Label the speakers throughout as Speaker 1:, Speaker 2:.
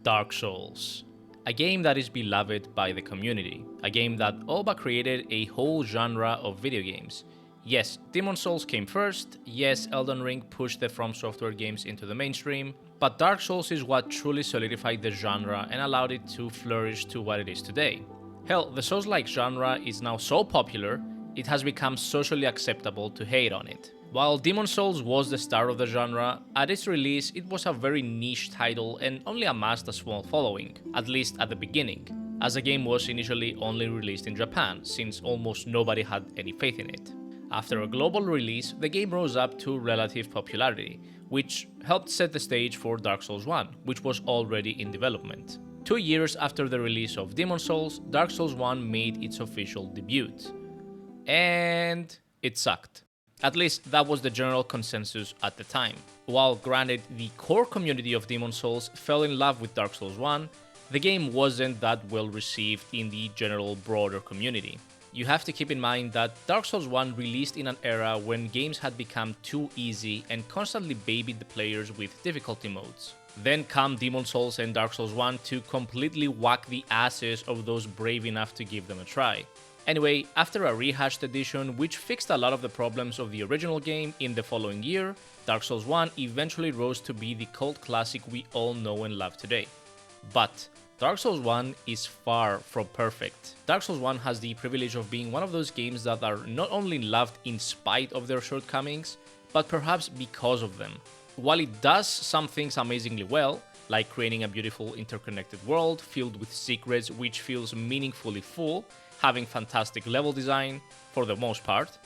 Speaker 1: Dark Souls. A game that is beloved by the community. A game that all but created a whole genre of video games. Yes, Demon's Souls came first, yes, Elden Ring pushed the FromSoftware games into the mainstream, but Dark Souls is what truly solidified the genre and allowed it to flourish to what it is today. Hell, the Souls-like genre is now so popular, it has become socially acceptable to hate on it. While Demon's Souls was the start of the genre, at its release it was a very niche title and only amassed a small following, at least at the beginning, as the game was initially only released in Japan, since almost nobody had any faith in it. After a global release, the game rose up to relative popularity, which helped set the stage for Dark Souls 1, which was already in development. 2 years after the release of Demon's Souls, Dark Souls 1 made its official debut. And it sucked. At least that was the general consensus at the time. While granted, the core community of Demon's Souls fell in love with Dark Souls 1, the game wasn't that well received in the general broader community. You have to keep in mind that Dark Souls 1 released in an era when games had become too easy and constantly babied the players with difficulty modes. Then come Demon's Souls and Dark Souls 1 to completely whack the asses of those brave enough to give them a try. Anyway, after a rehashed edition which fixed a lot of the problems of the original game in the following year, Dark Souls 1 eventually rose to be the cult classic we all know and love today. But Dark Souls 1 is far from perfect. Dark Souls 1 has the privilege of being one of those games that are not only loved in spite of their shortcomings, but perhaps because of them. While it does some things amazingly well, like creating a beautiful interconnected world filled with secrets which feels meaningfully full, having fantastic level design, for the most part,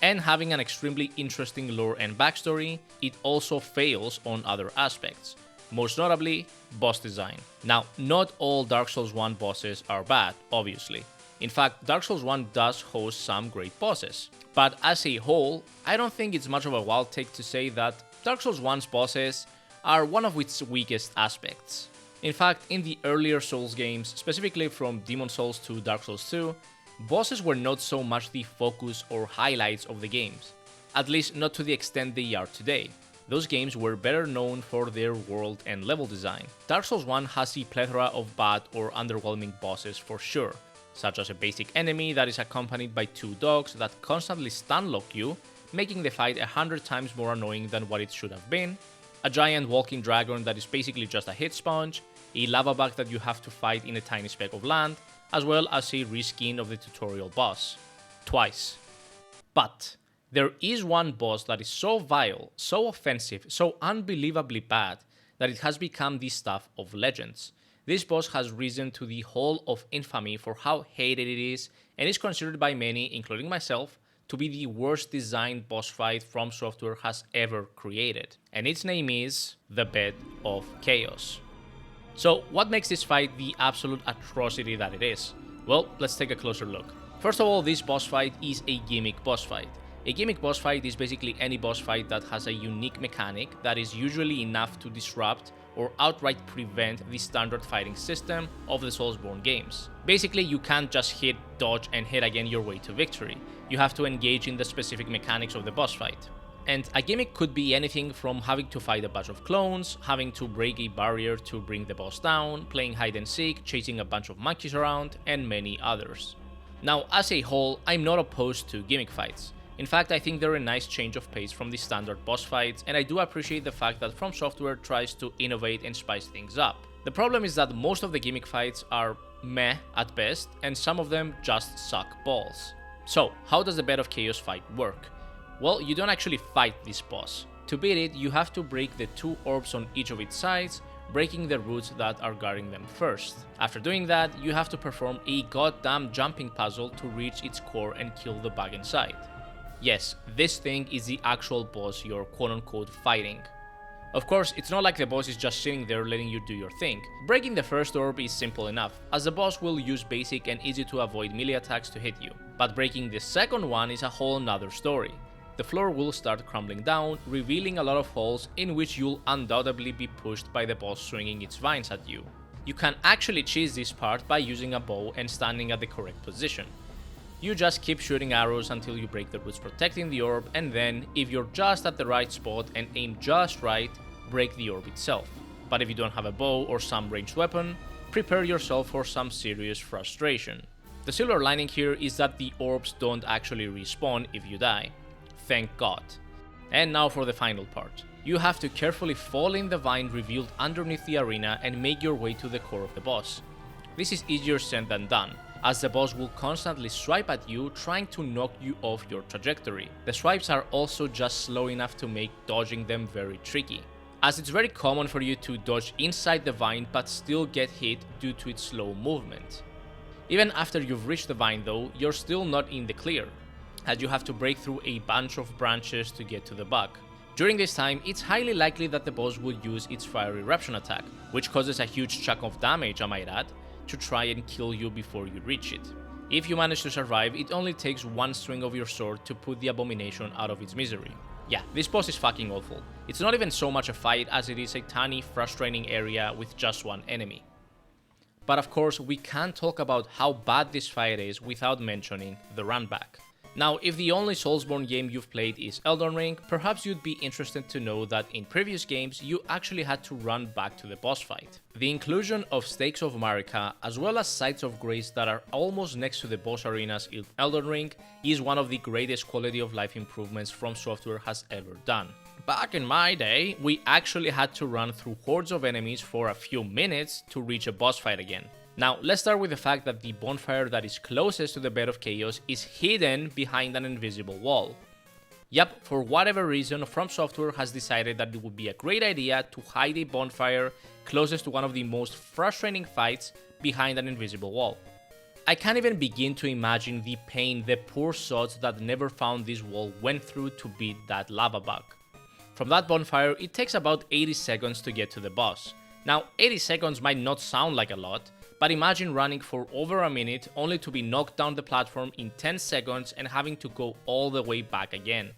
Speaker 1: and having an extremely interesting lore and backstory, it also fails on other aspects, most notably boss design. Now, not all Dark Souls 1 bosses are bad, obviously. In fact, Dark Souls 1 does host some great bosses. But as a whole, I don't think it's much of a wild take to say that Dark Souls 1's bosses are one of its weakest aspects. In fact, in the earlier Souls games, specifically from Demon's Souls to Dark Souls 2, bosses were not so much the focus or highlights of the games, at least not to the extent they are today. Those games were better known for their world and level design. Dark Souls 1 has a plethora of bad or underwhelming bosses for sure, such as a basic enemy that is accompanied by 2 dogs that constantly stunlock you, making the fight 100 times more annoying than what it should have been, a giant walking dragon that is basically just a hit sponge, a lava bug that you have to fight in a tiny speck of land, as well as a reskin of the tutorial boss. Twice. But there is one boss that is so vile, so offensive, so unbelievably bad, that it has become the stuff of legends. This boss has risen to the hall of infamy for how hated it is, and is considered by many, including myself, to be the worst designed boss fight FromSoftware has ever created. And its name is the Bed of Chaos. So what makes this fight the absolute atrocity that it is? Well, let's take a closer look. First of all, this boss fight is a gimmick boss fight. A gimmick boss fight is basically any boss fight that has a unique mechanic that is usually enough to disrupt or outright prevent the standard fighting system of the Soulsborne games. Basically, you can't just hit, dodge, and hit again your way to victory. You have to engage in the specific mechanics of the boss fight. And a gimmick could be anything from having to fight a bunch of clones, having to break a barrier to bring the boss down, playing hide and seek, chasing a bunch of monkeys around, and many others. Now, as a whole, I'm not opposed to gimmick fights. In fact, I think they're a nice change of pace from the standard boss fights, and I do appreciate the fact that FromSoftware tries to innovate and spice things up. The problem is that most of the gimmick fights are meh at best, and some of them just suck balls. So, how does the Bed of Chaos fight work? Well, you don't actually fight this boss. To beat it, you have to break the 2 orbs on each of its sides, breaking the roots that are guarding them first. After doing that, you have to perform a goddamn jumping puzzle to reach its core and kill the bug inside. Yes, this thing is the actual boss you're quote-unquote fighting. Of course, it's not like the boss is just sitting there letting you do your thing. Breaking the first orb is simple enough, as the boss will use basic and easy to avoid melee attacks to hit you. But breaking the second one is a whole nother story. The floor will start crumbling down, revealing a lot of holes in which you'll undoubtedly be pushed by the boss swinging its vines at you. You can actually cheese this part by using a bow and standing at the correct position. You just keep shooting arrows until you break the roots protecting the orb, and then, if you're just at the right spot and aim just right, break the orb itself. But if you don't have a bow or some ranged weapon, prepare yourself for some serious frustration. The silver lining here is that the orbs don't actually respawn if you die. Thank God. And now for the final part. You have to carefully fall in the vine revealed underneath the arena and make your way to the core of the boss. This is easier said than done, as the boss will constantly swipe at you, trying to knock you off your trajectory. The swipes are also just slow enough to make dodging them very tricky, as it's very common for you to dodge inside the vine but still get hit due to its slow movement. Even after you've reached the vine though, you're still not in the clear, as you have to break through a bunch of branches to get to the bug. During this time, it's highly likely that the boss will use its fire eruption attack, which causes a huge chunk of damage, I might add, to try and kill you before you reach it. If you manage to survive, it only takes one swing of your sword to put the abomination out of its misery. Yeah, this boss is fucking awful. It's not even so much a fight as it is a tiny, frustrating area with just one enemy. But of course, we can't talk about how bad this fight is without mentioning the runback. Now, if the only Soulsborne game you've played is Elden Ring, perhaps you'd be interested to know that in previous games you actually had to run back to the boss fight. The inclusion of Stakes of Marika, as well as Sites of Grace that are almost next to the boss arenas in Elden Ring, is one of the greatest quality of life improvements FromSoftware has ever done. Back in my day, we actually had to run through hordes of enemies for a few minutes to reach a boss fight again. Now, let's start with the fact that the bonfire that is closest to the Bed of Chaos is hidden behind an invisible wall. Yep, for whatever reason, FromSoftware has decided that it would be a great idea to hide a bonfire closest to one of the most frustrating fights behind an invisible wall. I can't even begin to imagine the pain the poor sods that never found this wall went through to beat that lava bug. From that bonfire, it takes about 80 seconds to get to the boss. Now, 80 seconds might not sound like a lot, but imagine running for over a minute only to be knocked down the platform in 10 seconds and having to go all the way back again.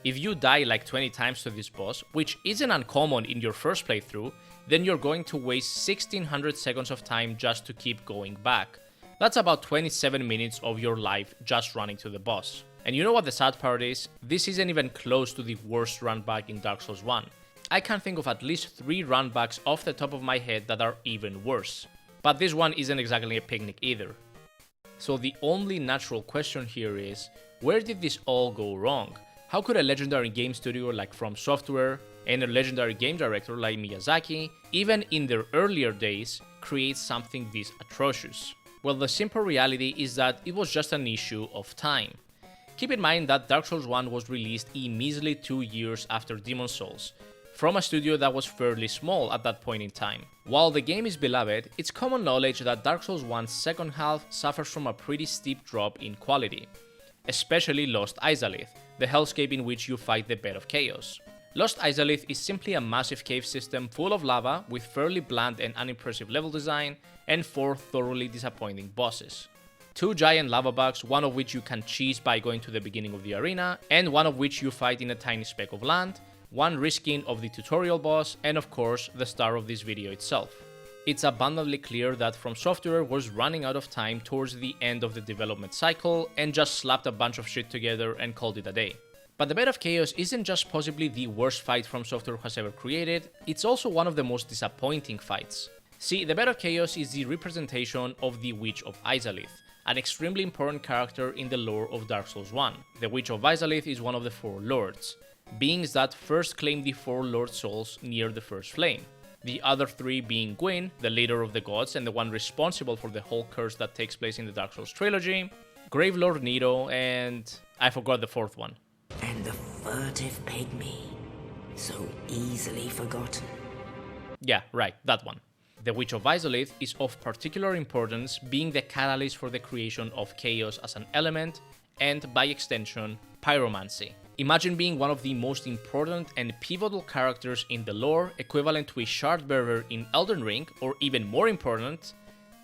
Speaker 1: If you die like 20 times to this boss, which isn't uncommon in your first playthrough, then you're going to waste 1600 seconds of time just to keep going back. That's about 27 minutes of your life just running to the boss. And you know what the sad part is? This isn't even close to the worst runback in Dark Souls 1. I can think of at least 3 runbacks off the top of my head that are even worse. But this one isn't exactly a picnic either. So the only natural question here is, where did this all go wrong? How could a legendary game studio like FromSoftware and a legendary game director like Miyazaki, even in their earlier days, create something this atrocious? Well, the simple reality is that it was just an issue of time. Keep in mind that Dark Souls 1 was released a measly 2 years after Demon's Souls, from a studio that was fairly small at that point in time. While the game is beloved, it's common knowledge that Dark Souls 1's second half suffers from a pretty steep drop in quality, especially Lost Izalith, the hellscape in which you fight the Bed of Chaos. Lost Izalith is simply a massive cave system full of lava with fairly bland and unimpressive level design and 4 thoroughly disappointing bosses. 2 giant lava bugs, one of which you can cheese by going to the beginning of the arena, and one of which you fight in a tiny speck of land, 1 reskin of the tutorial boss, and of course the star of this video itself. It's abundantly clear that FromSoftware was running out of time towards the end of the development cycle and just slapped a bunch of shit together and called it a day. But the Bed of Chaos isn't just possibly the worst fight FromSoftware has ever created, it's also one of the most disappointing fights. See, the Bed of Chaos is the representation of the Witch of Izalith, an extremely important character in the lore of Dark Souls 1. The Witch of Izalith is one of the 4 lords, beings that first claimed the 4 Lord Souls near the First Flame. The other 3 being Gwyn, the leader of the gods and the one responsible for the whole curse that takes place in the Dark Souls trilogy, Gravelord Nito, and I forgot the 4th one.
Speaker 2: And the furtive pygmy, so easily forgotten.
Speaker 1: Yeah, right, that one. The Witch of Izalith is of particular importance, being the catalyst for the creation of chaos as an element, and by extension, pyromancy. Imagine being one of the most important and pivotal characters in the lore, equivalent to a shard bearer in Elden Ring, or even more important,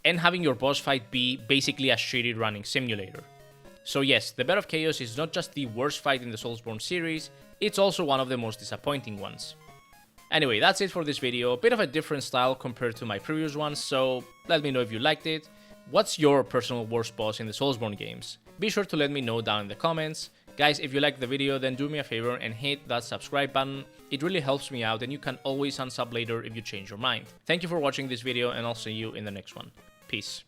Speaker 1: and having your boss fight be basically a shitty running simulator. So yes, the Bed of Chaos is not just the worst fight in the Soulsborne series, it's also one of the most disappointing ones. Anyway, that's it for this video, a bit of a different style compared to my previous ones, so let me know if you liked it. What's your personal worst boss in the Soulsborne games? Be sure to let me know down in the comments. Guys, if you liked the video, then do me a favor and hit that subscribe button. It really helps me out, and you can always unsub later if you change your mind. Thank you for watching this video, and I'll see you in the next one. Peace.